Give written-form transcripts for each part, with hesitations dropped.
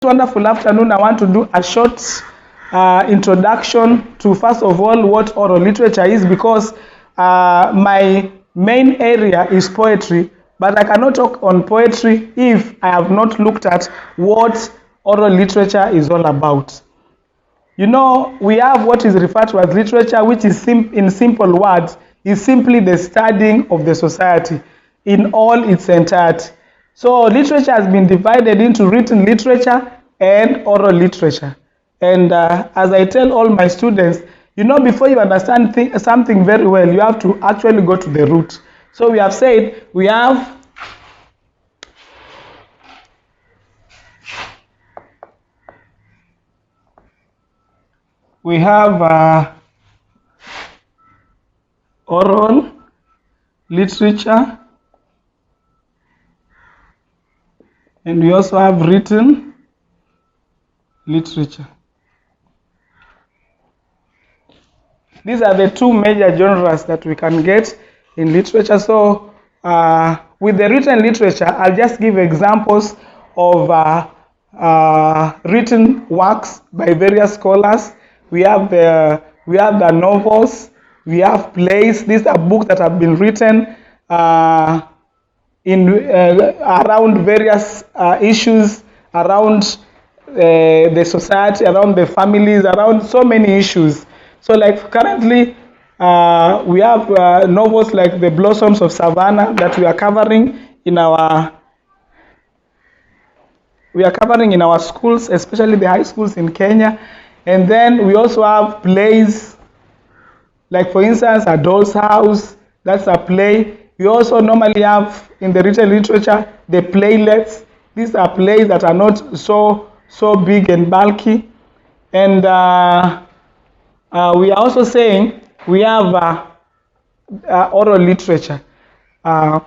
wonderful afternoon. I want to do a short introduction to, first of all, what oral literature is, because my main area is poetry, but I cannot talk on poetry if I have not looked at what oral literature is all about. You know, we have what is referred to as literature, which is in simple words, is simply the studying of the society in all its entirety. So literature has been divided into written literature and oral literature. And as I tell all my students, you know, before you understand something very well, you have to actually go to the root. So we have said we have oral literature, and we also have written literature. These are the two major genres that we can get in literature. So with the written literature, I'll just give examples of written works by various scholars. We have the novels, we have plays. These are books that have been written around various issues, around the society, around the families, around so many issues. So like currently we have novels like The Blossoms of Savannah that we are covering in our schools, especially the high schools in Kenya. And then we also have plays, like for instance, A Doll's House, that's a play. We also normally have in the written literature the playlets. These are plays that are not so big and bulky. And we are also saying we have oral literature. There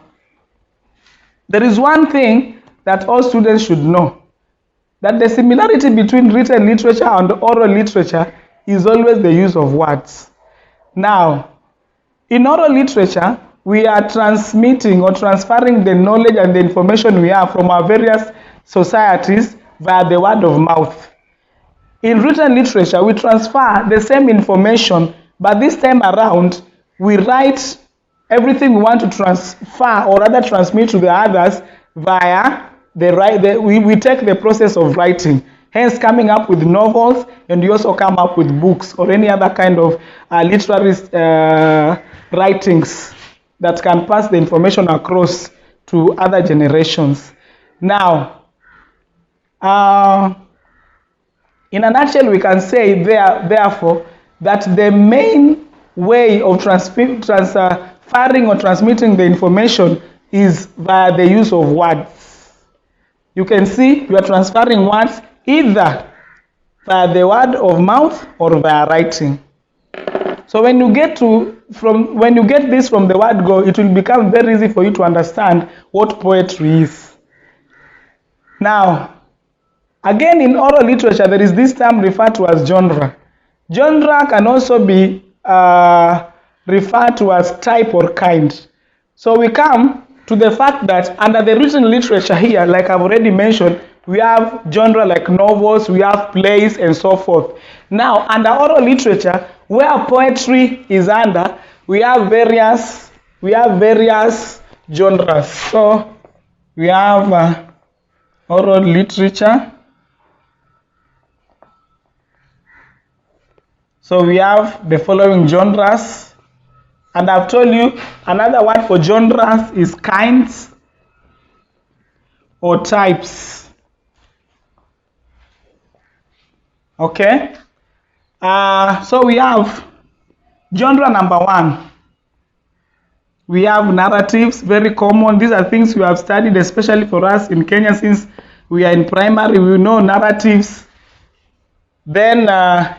is one thing that all students should know, that the similarity between written literature and oral literature is always the use of words. Now, in oral literature, we are transmitting or transferring the knowledge and the information we have from our various societies via the word of mouth. In written literature, we transfer the same information, but this time around, we write everything we want to transfer or rather transmit to the others via we take the process of writing, hence coming up with novels, and you also come up with books or any other kind of literary writings that can pass the information across to other generations. Now, in a nutshell, we can say therefore that the main way of transferring or transmitting the information is via the use of words. You can see you are transferring words either via the word of mouth or via writing. So when you get this from the word go, it will become very easy for you to understand what poetry is. Now, again, in oral literature, there is this term referred to as genre. Genre can also be referred to as type or kind. So we come to the fact that under the written literature here, like I've already mentioned, we have genre like novels, we have plays, and so forth. Now, under oral literature, where poetry is under, we have various genres. So we have oral literature. So we have the following genres. And I've told you another word for genres is kinds or types. Okay? So we have genre number 1. We have narratives, very common. These are things we have studied, especially for us in Kenya, since we are in primary. We know narratives. Then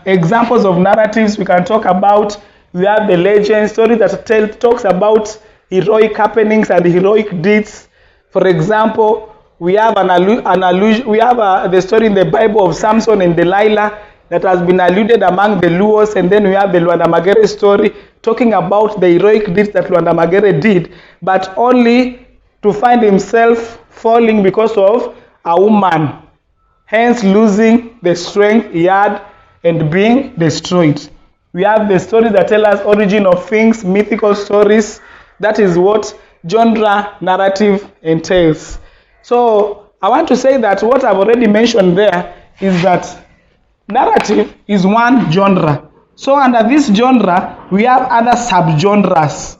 examples of narratives we can talk about. We have the legend story that talks about heroic happenings and heroic deeds. For example, we have the story in the Bible of Samson and Delilah that has been alluded among the Luos, and then we have the Luanda Magere story talking about the heroic deeds that Luanda Magere did, but only to find himself falling because of a woman. hence losing the strength he had and being destroyed. We have the stories that tell us origin of things, mythical stories. That is what genre narrative entails. So I want to say that what I've already mentioned there is that narrative is one genre. So under this genre, we have other subgenres.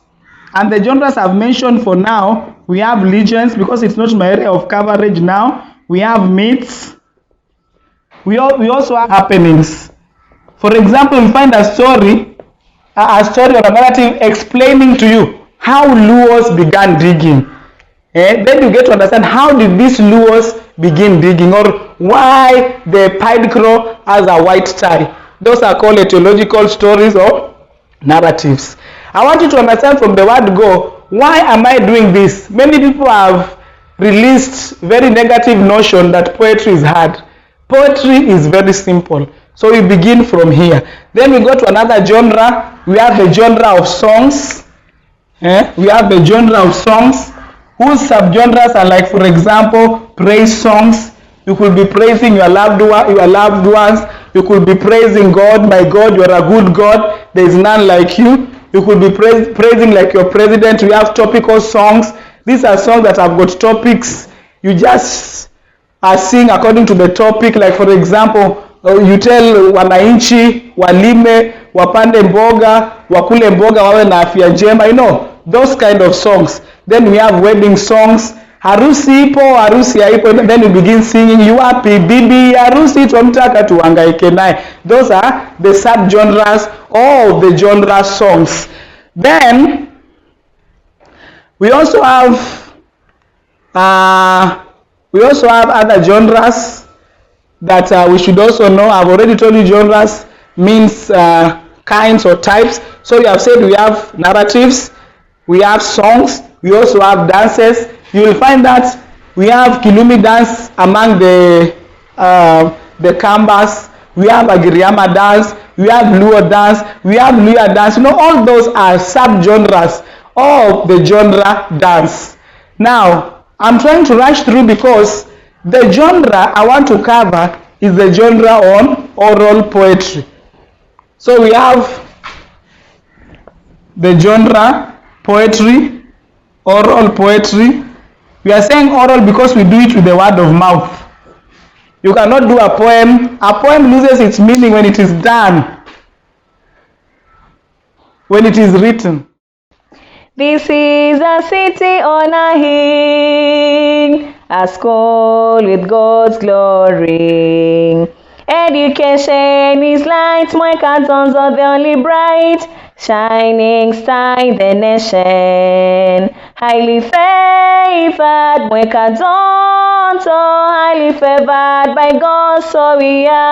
And the genres I've mentioned for now, we have legends, because it's not my area of coverage now. We have myths. We also have happenings. For example, we find a story or a narrative explaining to you how Luos began digging. Then you get to understand how did these Luos begin digging, or why the pied crow has a white tie. Those are called etiological stories or narratives. I want you to understand from the word go, why am I doing this? Many people have released very negative notion that poetry is hard. Poetry is very simple. So we begin from here. Then we go to another genre. We have the genre of songs. We have the genre of songs whose subgenres are like, for example, praise songs. You could be praising your loved ones. You could be praising God. My God, you are a good God. There is none like you. You could be praising like your president. We have topical songs. These are songs that have got topics. You just sing according to the topic. Like, for example, you tell wananchi walime, wapande mboga, wakule mboga, wawe na afya njema. You know, those kind of songs. Then we have wedding songs. Harusi ipo, harusi haipo. Then you begin singing, you happy bibi, harusi twamtaka tuhangaike naye. Those are the subgenres of the genre songs. Then we also have other genres that we should also know. I've already told you genres means kinds or types. So we have said we have narratives, we have songs, we also have dances. You will find that we have Kilumi dance among the Kambas, we have Agiriama dance, we have Luo dance, we have Luya dance. You know, all those are subgenres of the genre dance. Now, I'm trying to rush through because the genre I want to cover is the genre on oral poetry. So we have the genre poetry, oral poetry. We are saying oral because we do it with the word of mouth. You cannot do a poem. A poem loses its meaning when it is done, when it is written. This is a city on a hill, a school with God's glory. Education is light, my Kadzonzo, the only bright, shining star in the nation. Highly favored, my Kadzonzo, highly favored by God, so we are.